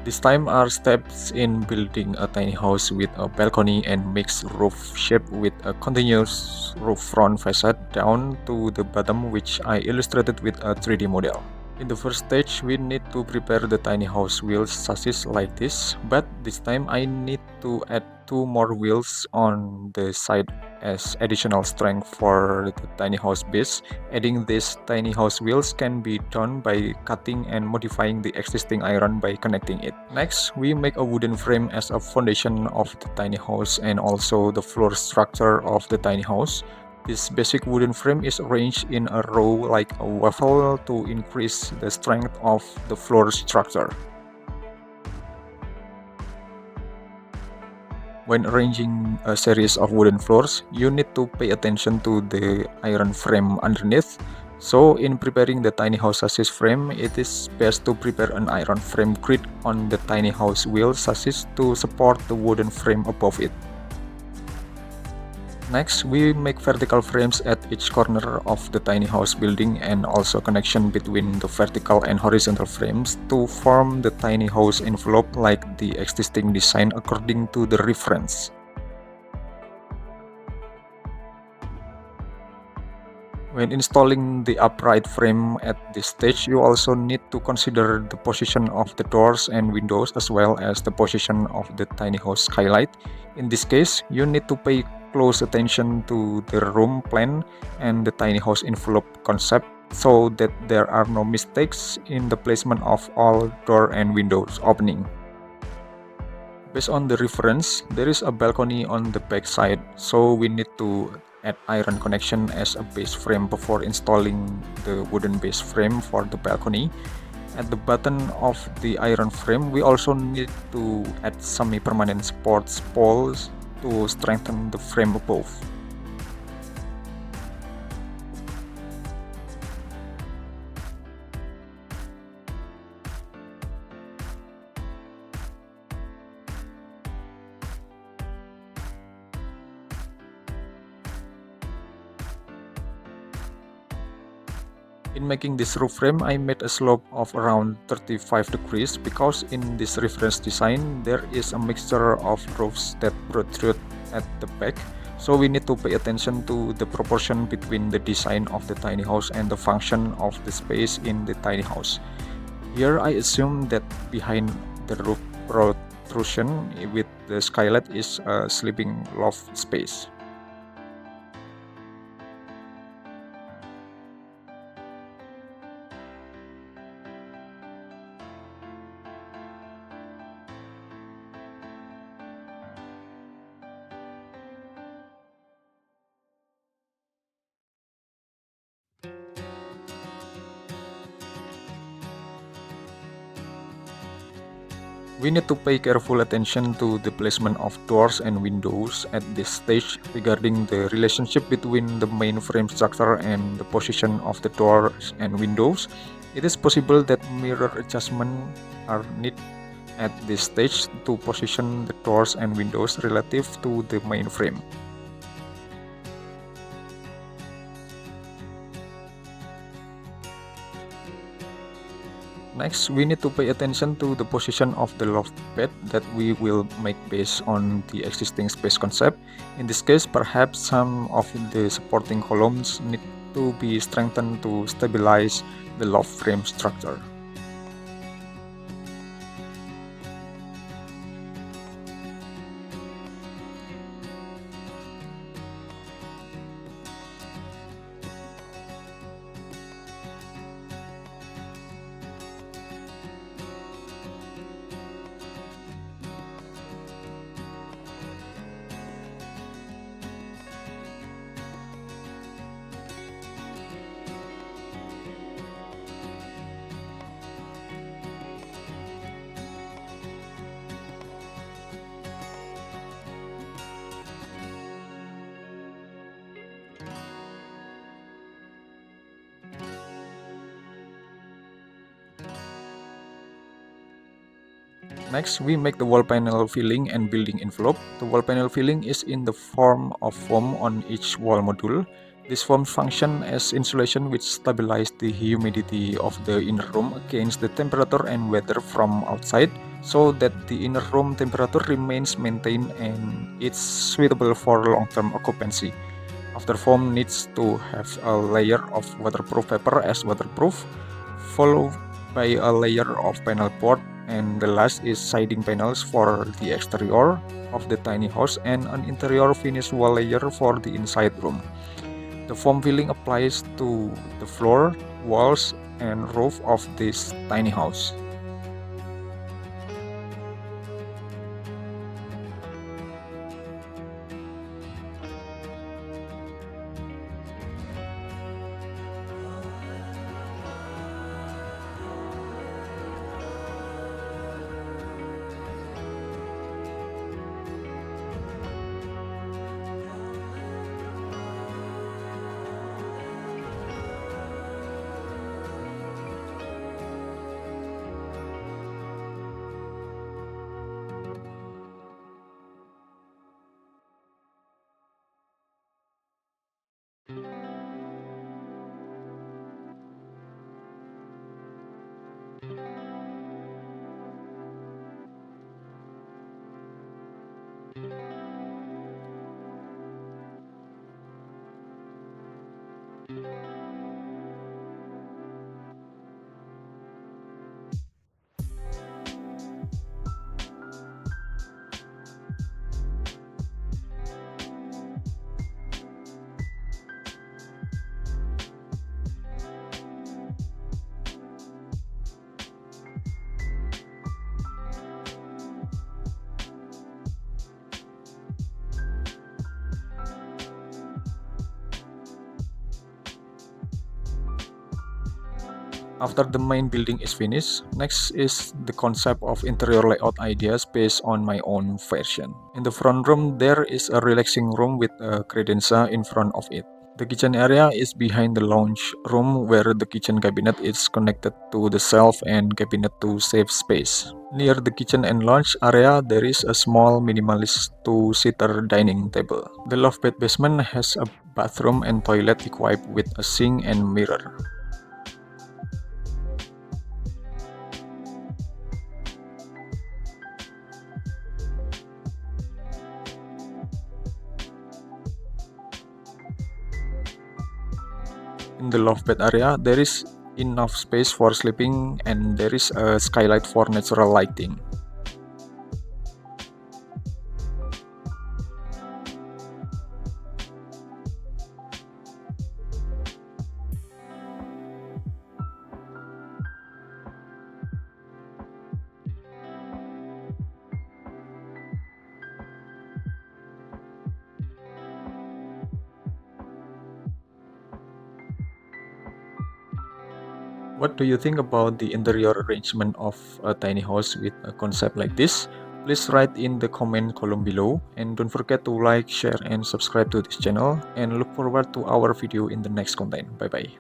This time are steps in building a tiny house with a balcony and mixed roof shape with a continuous roof front facade down to the bottom, which I illustrated with a 3D model. In the first stage, we need to prepare the tiny house wheels chassis like this, but this time I need to add two more wheels on the side as additional strength for the tiny house base. Adding these tiny house wheels can be done by cutting and modifying the existing iron by connecting it. Next, we make a wooden frame as a foundation of the tiny house and also the floor structure of the tiny house. This basic wooden frame is arranged in a row like a waffle to increase the strength of the floor structure. When arranging a series of wooden floors, you need to pay attention to the iron frame underneath. So in preparing the tiny house chassis frame, it is best to prepare an iron frame grid on the tiny house wheel chassis to support the wooden frame above it. Next, we make vertical frames at each corner of the tiny house building and also connection between the vertical and horizontal frames to form the tiny house envelope like the existing design according to the reference. When installing the upright frame at this stage, you also need to consider the position of the doors and windows as well as the position of the tiny house skylight. In this case, you need to pay close attention to the room plan and the tiny house envelope concept so that there are no mistakes in the placement of all door and windows opening. Based on the reference, there is a balcony on the back side, so we need to add iron connection as a base frame before installing the wooden base frame for the balcony. At the bottom of the iron frame, we also need to add semi-permanent supports poles to strengthen the frame above. In making this roof frame, I made a slope of around 35 degrees because in this reference design, there is a mixture of roofs that protrude at the back. So we need to pay attention to the proportion between the design of the tiny house and the function of the space in the tiny house. Here I assume that behind the roof protrusion with the skylight is a sleeping loft space. We need to pay careful attention to the placement of doors and windows at this stage regarding the relationship between the main frame structure and the position of the doors and windows. It is possible that mirror adjustments are needed at this stage to position the doors and windows relative to the main frame. Next, we need to pay attention to the position of the loft bed that we will make based on the existing space concept. In this case, perhaps some of the supporting columns need to be strengthened to stabilize the loft frame structure. Next, we make the wall panel filling and building envelope. The wall panel filling is in the form of foam on each wall module. This foam functions as insulation which stabilizes the humidity of the inner room against the temperature and weather from outside. so that the inner room temperature remains maintained and it's suitable for long-term occupancy. After foam needs to have a layer of waterproof paper as waterproof, followed by a layer of panel board, and the last is siding panels for the exterior of the tiny house and an interior finish wall layer for the inside room. The foam filling applies to the floor, walls, and roof of this tiny house. After the main building is finished, next is the concept of interior layout ideas based on my own version. In the front room, there is a relaxing room with a credenza in front of it. The kitchen area is behind the lounge room where the kitchen cabinet is connected to the shelf and cabinet to save space. Near the kitchen and lounge area, there is a small minimalist two-seater dining table. The loft bed basement has a bathroom and toilet equipped with a sink and mirror. In the loft bed area, there is enough space for sleeping and there is a skylight for natural lighting. What do you think about the interior arrangement of a tiny house with a concept like this? Please write in the comment column below and don't forget to like, share and subscribe to this channel and look forward to our video in the next content. Bye bye.